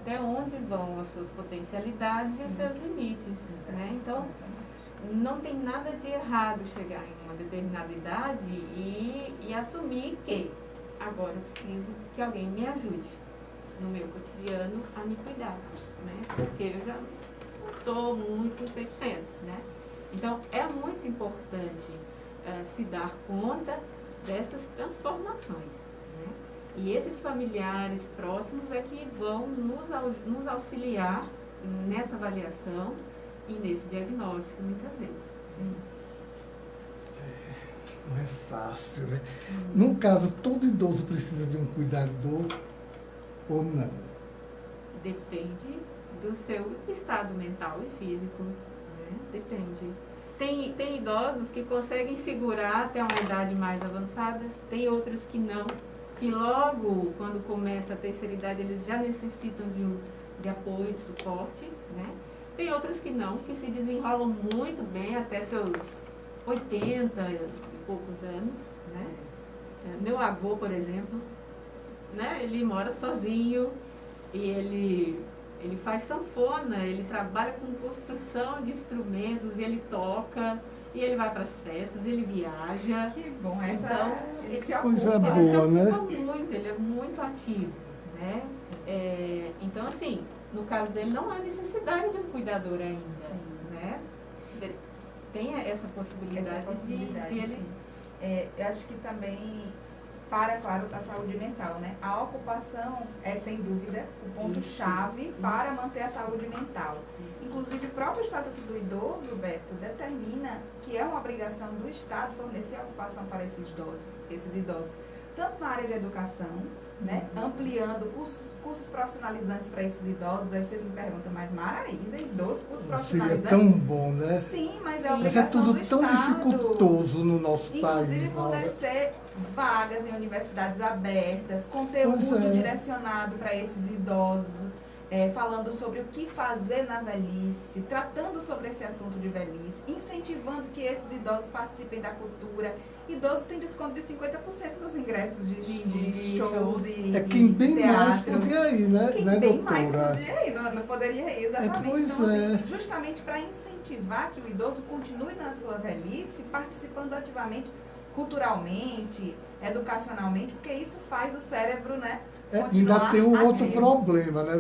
até onde vão as suas potencialidades e os seus limites, né? Então, não tem nada de errado chegar em uma determinada idade e assumir que agora eu preciso que alguém me ajude no meu cotidiano a me cuidar, né? Porque eu já não estou muito 100%, né? Então, é muito importante se dar conta dessas transformações, né? E esses familiares próximos é que vão nos auxiliar nessa avaliação e nesse diagnóstico, muitas vezes. Sim. Não é fácil, né? No caso, todo idoso precisa de um cuidador ou não? Depende do seu estado mental e físico, né? Depende. Tem idosos que conseguem segurar até uma idade mais avançada, tem outros que não, que logo, quando começa a terceira idade, eles já necessitam de apoio, de suporte, né? Tem outros que não, que se desenrolam muito bem até seus 80 e poucos anos, né? Meu avô, por exemplo, né? Ele mora sozinho e ele faz sanfona, ele trabalha com construção de instrumentos e ele toca, e ele vai para as festas, ele viaja. Que bom, Então, esse coisa ocupa. boa, ele né? se ocupa muito, ele é muito ativo, né? Então, assim, no caso dele não há necessidade de um cuidador ainda, né? Tem essa possibilidade, de ele... Sim. Eu acho que também, claro, a saúde mental, né? A ocupação é, sem dúvida, o ponto-chave para manter a saúde mental. Inclusive, o próprio Estatuto do Idoso, Beto, determina que é uma obrigação do Estado fornecer ocupação para esses idosos, tanto na área de educação, né? Ampliando cursos profissionalizantes para esses idosos. Aí vocês me perguntam, mas Maraísa, idoso, curso profissionalizante? Seria tão bom, né? Sim, mas é Mas obrigação é tudo do tão Estado. dificultoso no nosso país. Inclusive fornecer vagas em universidades abertas, conteúdo Pois é. direcionado para esses idosos, falando sobre o que fazer na velhice, tratando sobre esse assunto de velhice, incentivando que esses idosos participem da cultura. Idoso tem desconto de 50% dos ingressos de shows e quem bem teatro. mais poderia ir, né? Quem né, bem doutora? mais poderia ir, não poderia ir, exatamente. Pois então, é. assim, justamente para incentivar que o idoso continue na sua velhice, participando ativamente, culturalmente, educacionalmente, porque isso faz o cérebro, né, Ainda continuar tem um outro ativo. problema, né?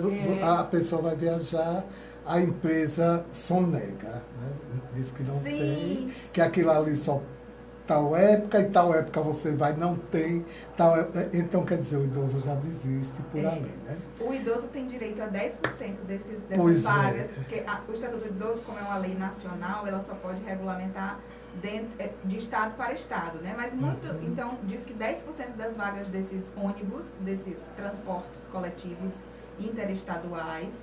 A pessoa vai viajar, a empresa sonega, né? Diz que não Sim. tem, que aquilo ali só tal época, e tal época você vai, não tem, então quer dizer, o idoso já desiste por ali, né? O idoso tem direito a 10% dessas Pois vagas, porque o Estatuto do Idoso, como é uma lei nacional, ela só pode regulamentar de estado para estado, né? Mas então, diz que 10% das vagas desses ônibus, desses transportes coletivos interestaduais,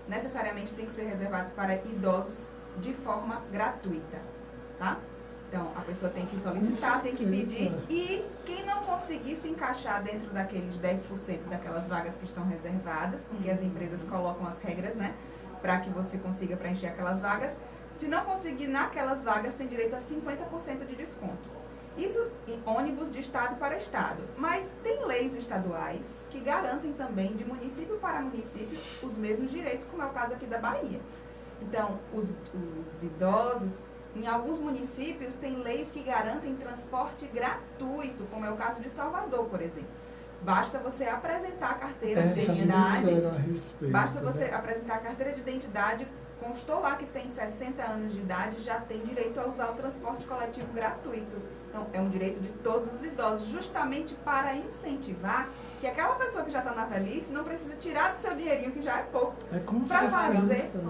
necessariamente tem que ser reservados para idosos de forma gratuita, tá? Então, a pessoa tem que solicitar, tem que pedir, e quem não conseguir se encaixar dentro daqueles 10% daquelas vagas que estão reservadas, porque as empresas colocam as regras, né, para que você consiga preencher aquelas vagas, se não conseguir naquelas vagas, tem direito a 50% de desconto. Isso em ônibus de estado para estado. Mas tem leis estaduais que garantem também, de município para município, os mesmos direitos, como é o caso aqui da Bahia. Então, os idosos, em alguns municípios, tem leis que garantem transporte gratuito, como é o caso de Salvador, por exemplo. Basta você apresentar a carteira de identidade. Basta você apresentar a carteira de identidade, constou lá que tem 60 anos de idade, já tem direito a usar o transporte coletivo gratuito. Então, é um direito de todos os idosos, justamente para incentivar que aquela pessoa que já está na velhice não precisa tirar do seu dinheirinho, que já é pouco,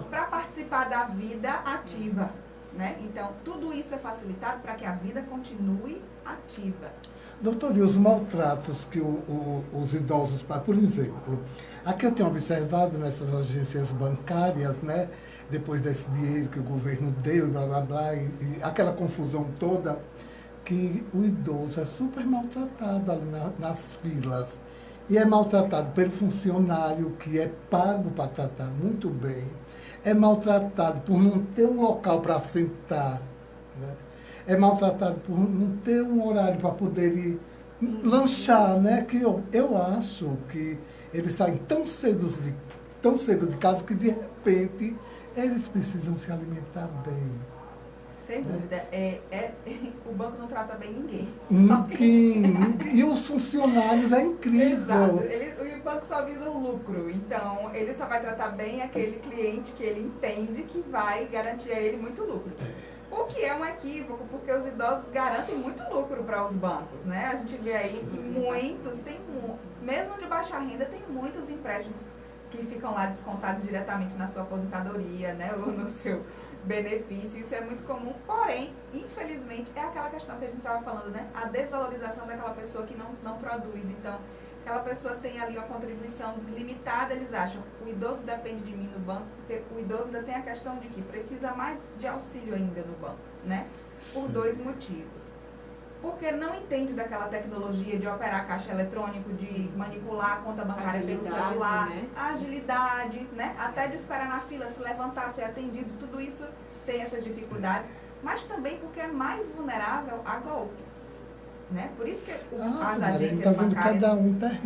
para participar da vida ativa. Né? Então, tudo isso é facilitado para que a vida continue ativa. Doutor, e os maltratos que os idosos passam? Por exemplo, aqui eu tenho observado nessas agências bancárias, né, depois desse dinheiro que o governo deu, blá, blá, blá, e aquela confusão toda, que o idoso é super maltratado ali nas filas. E é maltratado pelo funcionário que é pago para tratar muito bem. É maltratado por não ter um local para sentar, né? É maltratado por não ter um horário para poder ir lanchar, né? Que eu acho que eles saem tão cedo tão cedo de casa que, de repente, eles precisam se alimentar bem. Sem dúvida. O banco não trata bem ninguém. Ninguém. E os funcionários é incrível. Exato. O banco só visa o lucro. Então, ele só vai tratar bem aquele cliente que ele entende que vai garantir a ele muito lucro. O que é um equívoco, porque os idosos garantem muito lucro para os bancos, né? A gente vê aí muitos, mesmo de baixa renda, tem muitos empréstimos que ficam lá descontados diretamente na sua aposentadoria, né? Ou no seu benefício. Isso é muito comum, porém, infelizmente, é aquela questão que a gente estava falando, né? A desvalorização daquela pessoa que não produz. Então, aquela pessoa tem ali uma contribuição limitada, eles acham, o idoso depende de mim no banco, porque o idoso ainda tem a questão de que precisa mais de auxílio ainda no banco, né? Por dois motivos. Porque não entende daquela tecnologia de operar caixa eletrônico, de manipular a conta bancária pelo celular, né? Agilidade, né? Até de esperar na fila, se levantar, ser atendido, tudo isso tem essas dificuldades, mas também porque é mais vulnerável a golpes. Né? Por isso que as agências bancárias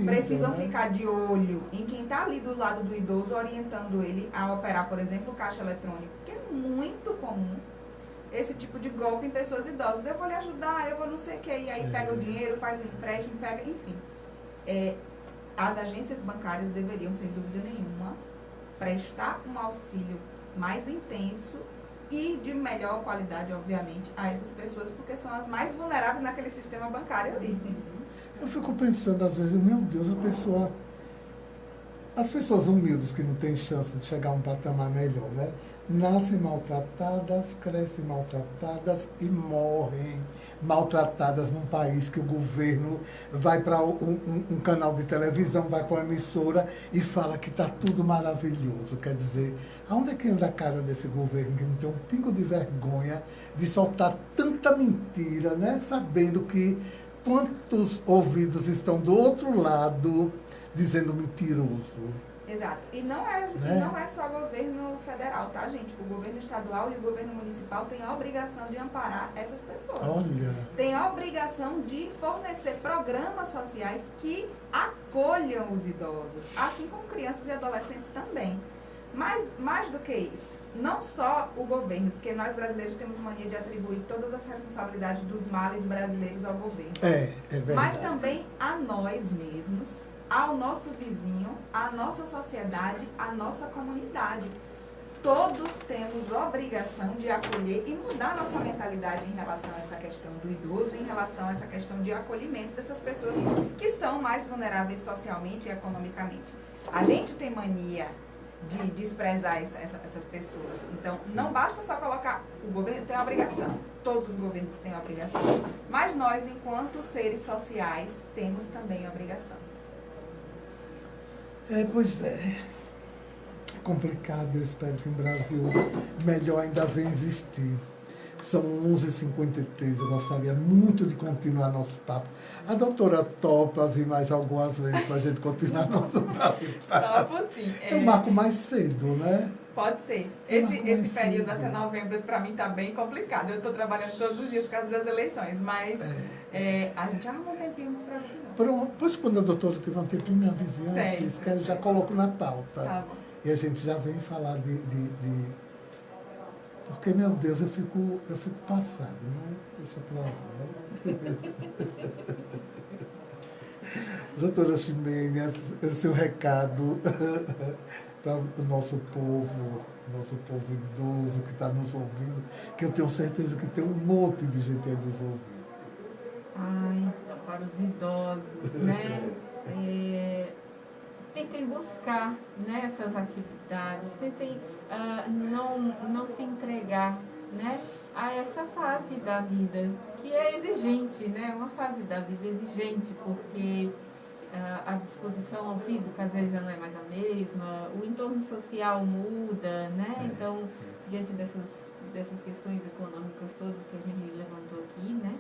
precisam ficar de olho em quem está ali do lado do idoso, orientando ele a operar, por exemplo, o caixa eletrônico, que é muito comum esse tipo de golpe em pessoas idosas. Eu vou lhe ajudar, eu vou não sei o que, e aí pega o dinheiro, faz um empréstimo, pega, enfim. As agências bancárias deveriam, sem dúvida nenhuma, prestar um auxílio mais intenso e de melhor qualidade, obviamente, a essas pessoas, porque são as mais vulneráveis naquele sistema bancário ali. Eu fico pensando, às vezes, meu Deus, as pessoas humildes que não têm chance de chegar a um patamar melhor, né? Nascem maltratadas, crescem maltratadas e morrem maltratadas num país que o governo vai para um canal de televisão, vai para uma emissora e fala que está tudo maravilhoso. Quer dizer, aonde é que anda a cara desse governo que não tem um pingo de vergonha de soltar tanta mentira, né? Sabendo que quantos ouvidos estão do outro lado dizendo mentiroso. Exato. E não é só o governo federal, tá, gente? O governo estadual e o governo municipal têm a obrigação de amparar essas pessoas. Olha. Tem a obrigação de fornecer programas sociais que acolham os idosos, assim como crianças e adolescentes também. Mas, mais do que isso, não só o governo, porque nós brasileiros temos mania de atribuir todas as responsabilidades dos males brasileiros ao governo. É verdade. Mas também a nós mesmos, ao nosso vizinho, à nossa sociedade, à nossa comunidade. Todos temos obrigação de acolher e mudar nossa mentalidade em relação a essa questão do idoso, em relação a essa questão de acolhimento dessas pessoas que são mais vulneráveis socialmente e economicamente. A gente tem mania de desprezar essas pessoas. Então, não basta só colocar, o governo tem a obrigação, todos os governos têm a obrigação, mas nós, enquanto seres sociais, temos também a obrigação. Pois é. É complicado, eu espero que o Brasil melhor ainda venha existir. São 11h53, eu gostaria muito de continuar nosso papo. A doutora topa vir mais algumas vezes para a gente continuar nosso papo. Topo sim. Eu marco mais cedo, né? Pode ser. Esse período até novembro, para mim, está bem complicado. Eu estou trabalhando todos os dias por causa das eleições, mas a gente arruma um tempinho para ver. Pronto, pois quando a doutora tiver um tempinho, minha vizinha diz que eu já coloco na pauta. Tá bom. E a gente já vem falar de... Porque, meu Deus, eu fico passado, né? Deixa pra lá, né? Doutora Ximena, seu recado para o nosso povo idoso que está nos ouvindo, que eu tenho certeza que tem um monte de gente aí nos ouvindo. Ai, para os idosos, né? Tentem buscar, né, essas atividades, tentem não se entregar, né, a essa fase da vida que é exigente, né? Uma fase da vida exigente, porque a disposição física às vezes já não é mais a mesma, o entorno social muda, né? Então, diante dessas questões econômicas todas que a gente levantou aqui, né?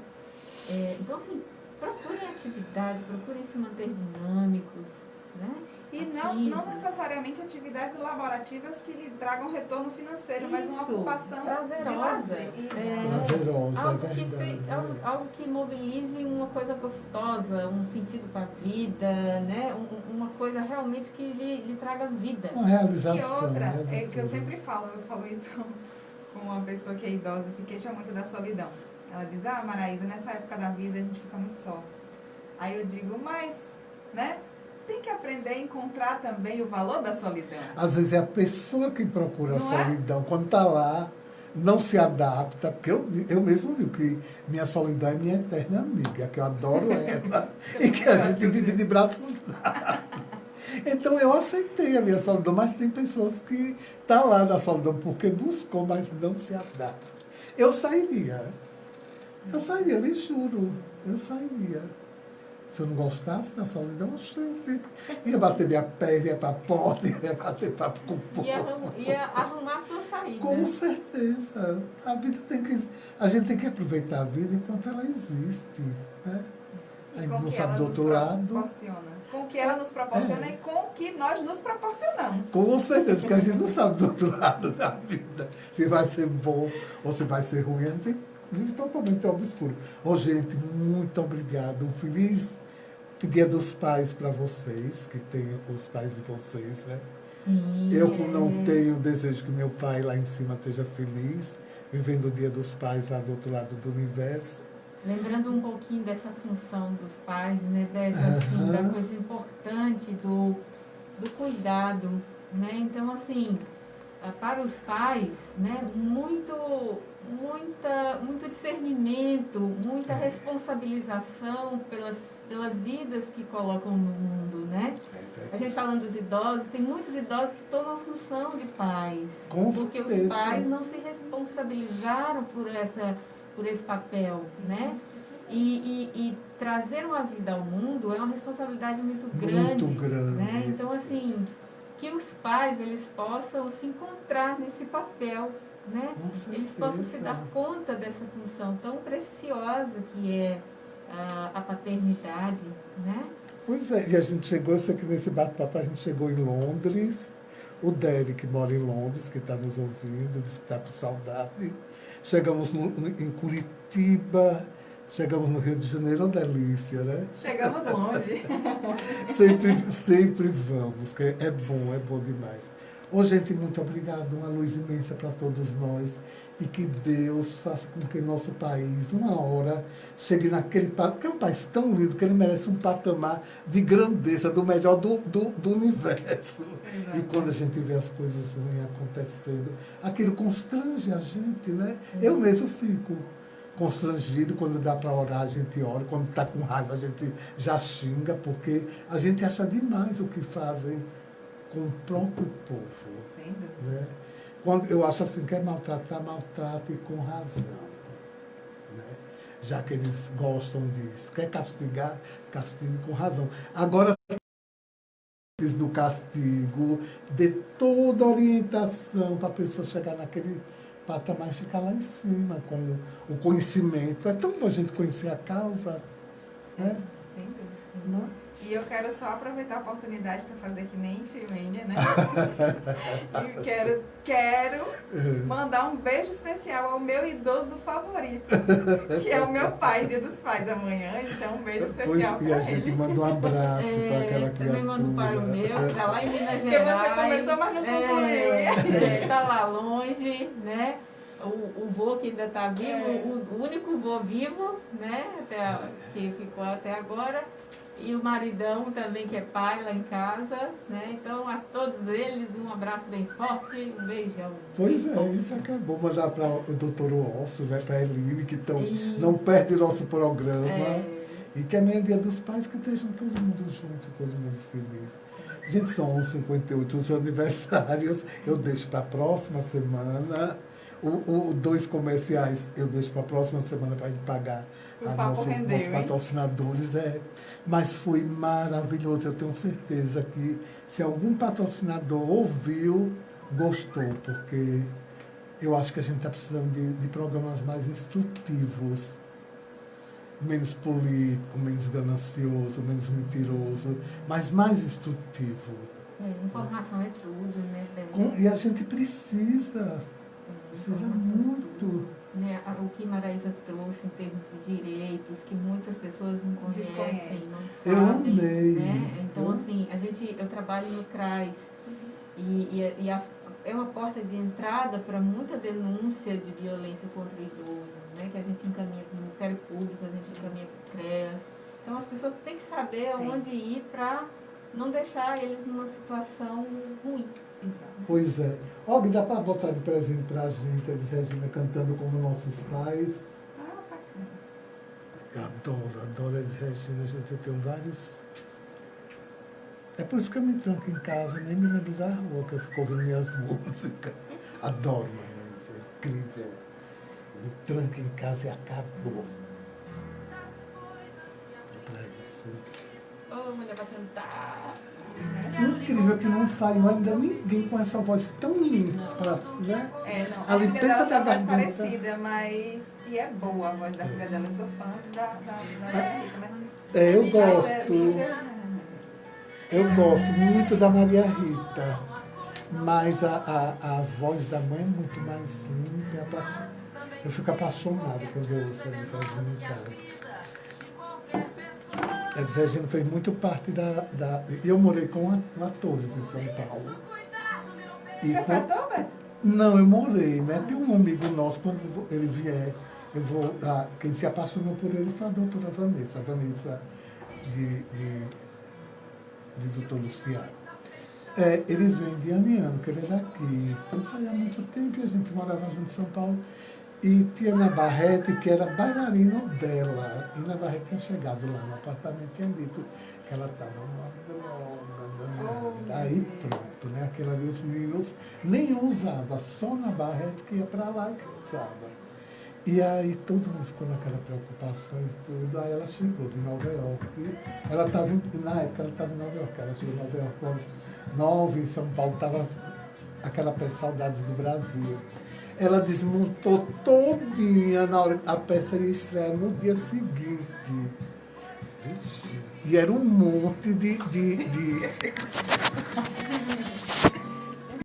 Então, assim, procurem atividade, procurem se manter dinâmicos, né? E não necessariamente atividades laborativas que lhe tragam retorno financeiro, mas uma Isso, ocupação de prazerosa. lazer. Prazerosa, Algo é que, verdade. algo que mobilize uma coisa gostosa, um sentido para a vida, né? Uma coisa realmente que lhe traga vida. Uma realização. E outra, né, é que eu doutora? sempre falo, eu falo isso com uma pessoa que é idosa, se queixa muito da solidão. Ela diz, Maraísa, nessa época da vida a gente fica muito só. Aí eu digo, mas, né? Tem que aprender a encontrar também o valor da solidão. Às vezes é a pessoa que procura a Não é? solidão, quando está lá, não se adapta, porque eu mesmo digo que minha solidão é minha eterna amiga, que eu adoro ela, e que a gente vive de braços dados. Então eu aceitei a minha solidão, mas tem pessoas que estão lá na solidão porque buscou, mas não se adapta. Eu sairia, lhe juro, eu sairia. Se eu não gostasse da solidão, gente, ia bater minha perna, ia para a porta, ia bater papo com o povo. Ia arrumar sua saída. Com certeza. A gente tem que aproveitar a vida enquanto ela existe. Né? A gente não sabe do outro lado. Com o que ela nos proporciona e com o que nós nos proporcionamos. Com certeza, que a gente não sabe do outro lado da vida. Se vai ser bom ou se vai ser ruim. A gente vive totalmente obscuro. Gente, muito obrigado. Um feliz Dia dos Pais para vocês, que tem os pais de vocês, né? Sim, Eu não tenho desejo que meu pai lá em cima esteja feliz, vivendo o Dia dos Pais lá do outro lado do universo. Lembrando um pouquinho dessa função dos pais, né, assim, da coisa importante do cuidado, né? Então, assim, para os pais, né, muito discernimento, muita responsabilização pelas vidas que colocam no mundo, né? A gente falando dos idosos, tem muitos idosos que tomam a função de pais, porque os pais não se responsabilizaram por esse papel, né? E trazer uma vida ao mundo é uma responsabilidade muito grande. Muito grande. Né? Então, assim, que os pais eles possam se encontrar nesse papel, né? Eles possam se dar conta dessa função tão preciosa que é a paternidade, né? Pois é, e a gente chegou, eu sei que nesse bate-papo a gente chegou em Londres. O Derek mora em Londres, que está nos ouvindo, disse que está com saudade. Chegamos em Curitiba, chegamos no Rio de Janeiro, uma delícia, né? Chegamos longe. sempre vamos, que é bom demais. Gente, muito obrigado, uma luz imensa para todos nós e que Deus faça com que nosso país, uma hora, chegue naquele patamar, que é um país tão lindo que ele merece um patamar de grandeza, do melhor do universo. E quando a gente vê as coisas ruins acontecendo, aquilo constrange a gente, né? Eu mesmo fico constrangido, quando dá para orar a gente ora, quando está com raiva a gente já xinga, porque a gente acha demais o que fazem com o próprio povo. Né? Quando eu acho assim, quer maltratar, maltrate com razão. Né? Já que eles gostam disso. Quer castigar, castigue com razão. Agora, do castigo, de toda orientação para a pessoa chegar naquele patamar e ficar lá em cima com o conhecimento. É tão bom a gente conhecer a causa. Né? Sem dúvida. E eu quero só aproveitar a oportunidade para fazer que nem Ximênia, né? E quero mandar um beijo especial ao meu idoso favorito, que é o meu pai, Dia dos Pais, amanhã. Então, um beijo especial para ele. E a gente manda um abraço para aquela criatura. Também mando para o meu, está lá em Minas Gerais. Porque você começou, mas não concluiu. Está lá longe, né? O vô que ainda está vivo, o único vô vivo, né? Que ficou até agora. E o maridão também, que é pai lá em casa, né? Então, a todos eles, um abraço bem forte, um beijão. Pois é, isso acabou. Mandar para o doutor Osso, né? Para a Eline, que não perde nosso programa. E que amanhã é Dia dos Pais, que estejam todo mundo junto, todo mundo feliz. Gente, são 58 os aniversários. Eu deixo para a próxima semana. Dois comerciais eu deixo para a próxima semana para a gente pagar nossos patrocinadores. Mas foi maravilhoso. Eu tenho certeza que se algum patrocinador ouviu, gostou, porque eu acho que a gente está precisando de programas mais instrutivos. menos político, menos ganancioso, menos mentiroso, mas mais instrutivo. Informação é tudo, né, Bem? E a gente precisa Informação muito. Né, o que Maraísa trouxe em termos de direitos, que muitas pessoas não conhecem, Desconhecem. não Eu sabem. amei. Né? Então, assim, eu trabalho no CRAS é uma porta de entrada para muita denúncia de violência contra o idoso, né? Que a gente encaminha para o Ministério Público, a gente encaminha para o CREAS. Então, as pessoas têm que saber aonde ir para não deixar eles numa situação ruim. Exato. Pois é. Og, dá para botar de presente para a gente, eles Regina cantando como nossos pais. Ah, bacana. Eu adoro eles Regina, gente, eu tenho vários. É por isso que eu me tranco em casa, nem me lembro da rua, que eu fico ouvindo minhas músicas. Adoro, mano, isso é incrível. Eu me tranco em casa e acabou. É pra isso. Ô, mulher vai cantar. Incrível que não saiu ainda ninguém com essa voz tão limpa, né? Não. A limpeza filha dela da tá mais garganta. parecida, mas... E é boa a voz da filha dela. Eu sou fã da Maria Rita, mas... Eu Mas gosto. Eu gosto muito da Maria Rita, mas a voz da mãe é muito mais limpa. Eu fico apaixonado quando eu ouço a Elis Regina em casa. A Elis Regina fez muito parte da... Eu morei com atores em São Paulo. E Você cantou, Beto? Não, eu morei, né? Tem um amigo nosso, quando ele vier, quem se apaixonou por ele foi a doutora Vanessa, de Doutor Luciano. Ele vem de ano em ano, que ele é daqui. Então ele saiu há muito tempo e a gente morava junto em São Paulo. E tinha Ana Barrete, que era bailarino dela. E Ana Barrete tinha chegado lá no apartamento e tinha dito que ela estava numa droga. Aí pronto, né? Aquela ali, os meninos nenhum usava, só Ana Barrete que ia para lá e que usava. E aí todo mundo ficou naquela preocupação e tudo. Aí ela chegou de Nova York. Ela estava, na época ela estava em Nova York. Ela chegou em Nova York aos 9, em São Paulo, estava aquela peça Saudades do Brasil. Ela desmontou todinha na hora. A peça ia estrear no dia seguinte. Vixe. E era um monte de